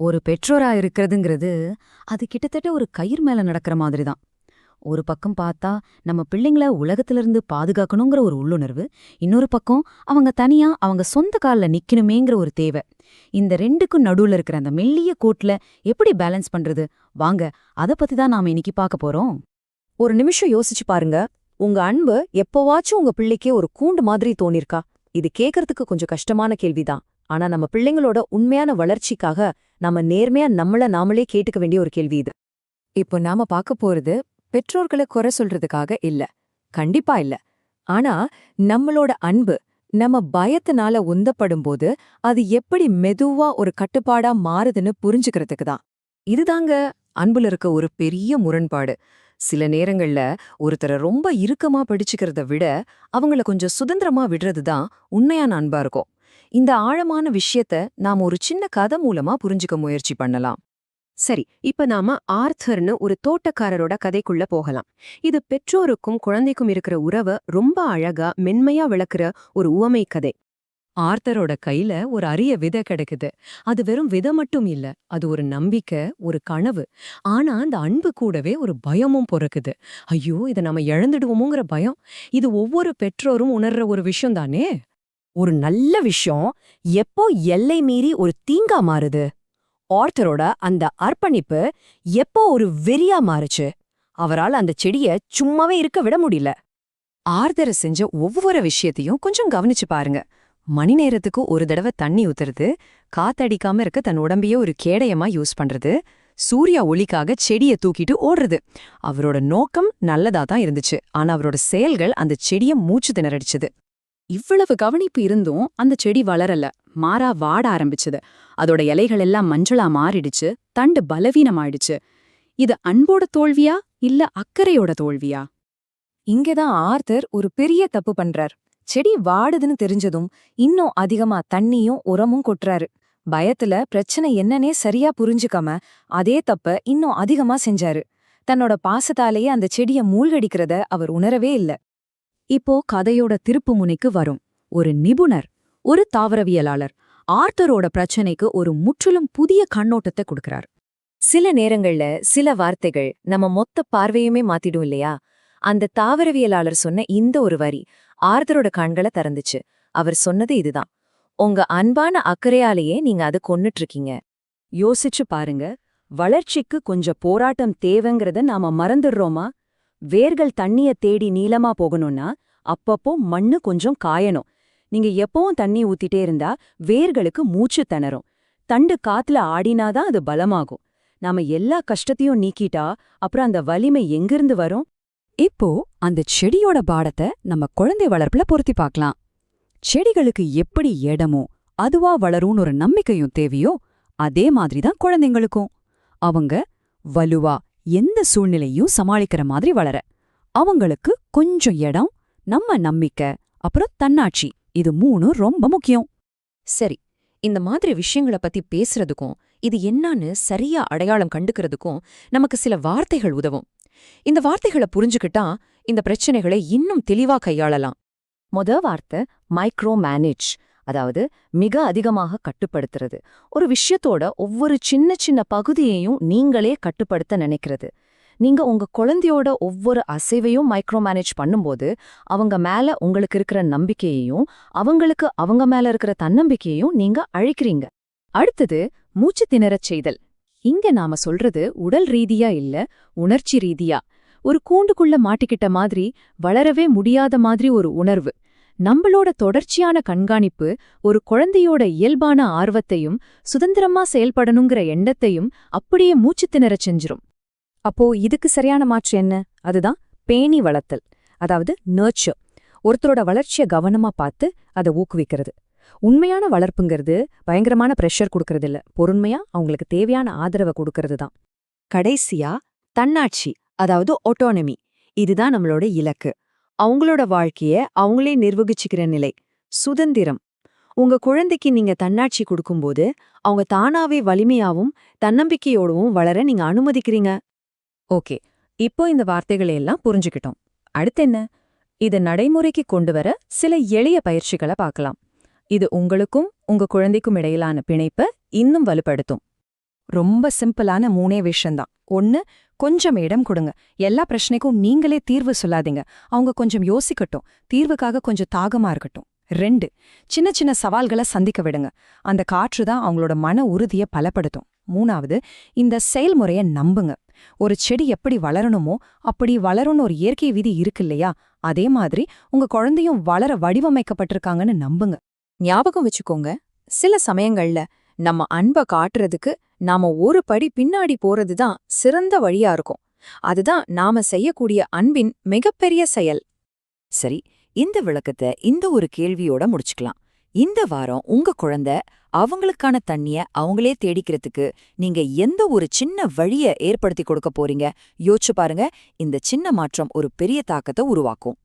ஒரு பெற்றோரா இருக்கிறதுங்கிறது அது கிட்டத்தட்ட ஒரு கயிறு மேல நடக்கிற மாதிரி தான். ஒரு பக்கம் பார்த்தா நம்ம பிள்ளைங்கள உலகத்திலிருந்து பாதுகாக்கணுங்கிற ஒரு உள்ளுணர்வு, இன்னொரு பக்கம் அவங்க தனியா அவங்க சொந்த கால்ல நிக்கணுமேங்கிற ஒரு தேவை. இந்த ரெண்டுக்கும் நடுவுல இருக்கிற அந்த மெல்லிய கோட்ல எப்படி பேலன்ஸ் பண்றது? வாங்க, அத பத்தி தான் நாம இன்னைக்கு பார்க்க போறோம். ஒரு நிமிஷம் யோசிச்சு பாருங்க. உங்க அன்பு எப்போவாச்சும் உங்க பிள்ளைக்கே ஒரு கூண்டு மாதிரி தோணிருக்கா? இது கேக்கறதுக்கு கொஞ்சம் கஷ்டமான கேள்விதான். ஆனா நம்ம பிள்ளைங்களோட உண்மையான வளர்ச்சிக்காக நம்ம நேர்மையா நம்மள நாமளே கேட்டுக்க வேண்டிய ஒரு கேள்வி இது. இப்போ நாம பார்க்க போறது பெற்றோர்களை குறை சொல்றதுக்காக இல்ல. கண்டிப்பா இல்ல. ஆனா நம்மளோட அன்பு நம்ம பயத்தினால உந்தப்படும்போது அது எப்படி மெதுவா ஒரு கட்டுப்பாடா மாறுதுன்னு புரிஞ்சுக்கிறதுக்கு தான். இதுதாங்க அன்புல இருக்க ஒரு பெரிய முரண்பாடு. சில நேரங்கள்ல ஒருத்தரை ரொம்ப இறுக்கமா பிடிச்சுக்கிறத விட அவங்கள கொஞ்சம் சுதந்திரமா விடுறது தான் உண்மையான அன்பா இருக்கும். இந்த ஆழமான விஷயத்த நாம ஒரு சின்ன கதை மூலமா புரிஞ்சுக்க முயற்சி பண்ணலாம். சரி, இப்ப நாம ஆர்தர்னு ஒரு தோட்டக்காரரோட கதைக்குள்ள போகலாம். இது பெற்றோருக்கும் குழந்தைக்கும் இருக்கிற உறவை ரொம்ப அழகா மென்மையா விளக்குற ஒரு உவமை கதை. ஆர்த்தரோட கையில ஒரு அரிய விதை கிடைக்குது. அது வெறும் விதை மட்டும் இல்ல, அது ஒரு நம்பிக்கை, ஒரு கனவு. ஆனா அந்த அன்பு கூடவே ஒரு பயமும் பொறக்குது. ஐயோ, இதை நம்ம இழந்துடுவோமோங்கிற பயம். இது ஒவ்வொரு பெற்றோரும் உணர்ற ஒரு விஷயம் தானே. ஒரு நல்ல விஷயம் எப்போ எல்லை மீறி ஒரு தீங்கா மாறுது? ஆர்த்தரோட அந்த அர்ப்பணிப்பு எப்போ ஒரு வெறியா மாறுச்சு? அவரால் அந்த செடிய சும்மாவே இருக்க விட முடியல. ஆர்தர் செஞ்ச ஒவ்வொரு விஷயத்தையும் கொஞ்சம் கவனிச்சு பாருங்க. மணி நேரத்துக்கு ஒரு தடவை தண்ணி ஊத்துறது, காத்தடிக்காம இருக்க தன் உடம்பையே ஒரு கேடயமா யூஸ் பண்றது, சூர்யா ஒளிக்காக செடியை தூக்கிட்டு ஓடுறது. அவரோட நோக்கம் நல்லதா தான் இருந்துச்சு. ஆனா அவரோட செயல்கள் அந்த செடியை மூச்சு திணறடிச்சது. இவ்வளவு கவனிப்பு இருந்தும் அந்த செடி வளரல, மாறா வாட ஆரம்பிச்சது. அதோட இலைகள் எல்லாம் மஞ்சளா மாறிடுச்சு, தண்டு பலவீனமாயிடுச்சு. இது அன்போட தோல்வியா இல்ல அக்கறையோட தோல்வியா? இங்கதான் ஆர்தர் ஒரு பெரிய தப்பு பண்றார். செடி வாடுதுன்னு தெரிஞ்சதும் இன்னும் அதிகமா தண்ணியும் உரமும் கொட்டுறாரு. பயத்துல பிரச்சனை என்னன்னே சரியா புரிஞ்சுக்காம அதே தப்ப இன்னும் அதிகமா செஞ்சாரு. தன்னோட பாசத்தாலேயே அந்த செடிய மூழ்கடிக்கிறத அவர் உணரவே இல்ல. இப்போ கதையோட திருப்பு முனைக்கு வரும். ஒரு நிபுணர், ஒரு தாவரவியலாளர் ஆர்த்தரோட பிரச்சனைக்கு ஒரு முற்றிலும் புதிய கண்ணோட்டத்தை கொடுக்கறார். சில நேரங்கள்ல சில வார்த்தைகள் நம்ம மொத்த பார்வையுமே மாத்திடும் இல்லையா? அந்த தாவரவியலாளர் சொன்ன இந்த ஒரு வரி ஆர்தரோட கண்களை திறந்துச்சு. அவர் சொன்னது இதுதான்: உங்க அன்பான அக்கறையாலேயே நீங்க அதை கொன்னுட்டு இருக்கீங்க. யோசிச்சு பாருங்க, வளர்ச்சிக்கு கொஞ்சம் போராட்டம் தேவைங்கிறத நாம மறந்துடுறோமா? வேர்கள் தண்ணிய தேடி நீளமா போகணும்னா அப்பப்போ மண்ணு கொஞ்சம் காயணும். நீங்க எப்பவும் தண்ணி ஊத்திட்டே இருந்தா வேர்களுக்கு மூச்சு திணறும். தண்டு காத்துல ஆடினாதான் அது பலமாகும். நாம எல்லா கஷ்டத்தையும் நீக்கிட்டா அப்புறம் அந்த வலிமை எங்கிருந்து வரும்? இப்போ அந்த செடியோட பாடத்தை நம்ம குழந்தை வளர்ப்புல பொருத்தி பார்க்கலாம். செடிகளுக்கு எப்படி இடமோ அதுவா வளரும்னு ஒரு நம்பிக்கையும் தேவையோ அதே மாதிரிதான் குழந்தைங்களுக்கும். அவங்க வலுவா எந்த சூழ்நிலையும் சமாளிக்கிற மாதிரி வளர அவங்களுக்கு கொஞ்சம் இடம், நம்ம நம்பிக்கை, அப்புறம் தன்னாட்சி, இது மூணும் ரொம்ப முக்கியம். சரி, இந்த மாதிரி விஷயங்களை பத்தி பேசுறதுக்கும் இது என்னன்னு சரியா அடையாளம் கண்டுக்கிறதுக்கும் நமக்கு சில வார்த்தைகள் உதவும். இந்த வார்த்தைகளை புரிஞ்சுக்கிட்டா இந்த பிரச்சனைகளை இன்னும் தெளிவா கையாளலாம். வார்த்தை மைக்ரோ மேனேஜ், அதாவது மிக அதிகமாக கட்டுப்படுத்துறது. ஒரு விஷயத்தோட ஒவ்வொரு சின்ன சின்ன பகுதியையும் நீங்களே கட்டுப்படுத்த நினைக்கிறது. நீங்க உங்க குழந்தையோட ஒவ்வொரு அசைவையும் மைக்ரோ மேனேஜ் பண்ணும்போது அவங்க மேல உங்களுக்கு இருக்கிற நம்பிக்கையையும் அவங்களுக்கு அவங்க மேல இருக்கிற தன்னம்பிக்கையையும் நீங்க அழிக்கிறீங்க. அடுத்தது மூச்சு திணறச் செய்தல். இங்க நாம சொல்றது உடல் ரீதியா இல்ல, உணர்ச்சி ரீதியா. ஒரு கூண்டுக்குள்ள மாட்டிக்கிட்ட மாதிரி, வளரவே முடியாத மாதிரி ஒரு உணர்வு. நம்மளோட தொடர்ச்சியான கண்காணிப்பு ஒரு குழந்தையோட இயல்பான ஆர்வத்தையும் சுதந்திரமா செயல்படணுங்கிற எண்ணத்தையும் அப்படியே மூச்சு திணறச் செஞ்சிரும். அப்போ இதுக்கு சரியான மாற்று என்ன? அதுதான் பேணி வளர்த்தல், அதாவது நர்ச்சர். ஒருத்தரோட வளர்ச்சியை கவனமா பார்த்து அதை ஊக்குவிக்கிறது. உண்மையான வளர்ப்புங்கிறது பயங்கரமான ப்ரெஷர் கொடுக்கறது இல்ல, பொறுமையா அவங்களுக்கு தேவையான ஆதரவை கொடுக்கறது தான். கடைசியா தன்னாட்சி, அதாவது ஆட்டோனமி. இதுதான் நம்மளோட இலக்கு. அவங்களோட வாழ்க்கைய அவங்களே நிர்வகிச்சுக்கிற நிலை, சுதந்திரம். உங்க குழந்தைக்கு நீங்க தன்னாட்சி கொடுக்கும்போது அவங்க தானாவே வலிமையாவும் தன்னம்பிக்கையோடவும் வளர நீங்க அனுமதிக்கிறீங்க. ஓகே, இப்போ இந்த வார்த்தைகளை எல்லாம் புரிஞ்சுக்கிட்டோம். அடுத்து என்ன? இதை நடைமுறைக்கு கொண்டு வர சில எளிய பயிற்சிகளை பார்க்கலாம். இது உங்களுக்கும் உங்க குழந்தைக்கும் இடையிலான பிணைப்பை இன்னும் வலுப்படுத்தும். ரொம்ப சிம்பிளான 3 விஷயம்தான். 1, கொஞ்சம் இடம் கொடுங்க. எல்லா பிரச்சனைக்கும் நீங்களே தீர்வு சொல்லாதீங்க. அவங்க கொஞ்சம் யோசிக்கட்டும், தீர்வுக்காக கொஞ்சம் தாகமா இருக்கட்டும். 2, சின்ன சின்ன சவால்களை சந்திக்க விடுங்க. அந்த காற்று தான் அவங்களோட மன உறுதியை பலப்படுத்தும். 3வது, இந்த செயல்முறையை நம்புங்க. ஒரு செடி எப்படி வளரணுமோ அப்படி வளரும்னு ஒரு இயற்கை விதி இருக்கு இல்லையா, அதே மாதிரி உங்க குழந்தையும் வளர வடிவமைக்கப்பட்டிருக்காங்கன்னு நம்புங்க. ஞாபகம் வச்சுக்கோங்க, சில சமயங்கள்ல நம்ம அன்பை காட்டுறதுக்கு நாம ஒரு படி பின்னாடி போறது தான் சிறந்த வழியா இருக்கும். அதுதான் நாம செய்யக்கூடிய அன்பின் மிகப்பெரிய செயல். சரி, இந்த விளக்கத்தை இந்த ஒரு கேள்வியோட முடிச்சுக்கலாம். இந்த வாரம் உங்க குழந்தை அவங்களுக்கான தண்ணிய அவங்களே தேடிக்கிறதுக்கு நீங்க எந்த ஒரு சின்ன வழிய ஏற்படுத்தி கொடுக்க போறீங்க? யோசிச்சு பாருங்க. இந்த சின்ன மாற்றம் ஒரு பெரிய தாக்கத்தை உருவாக்கும்.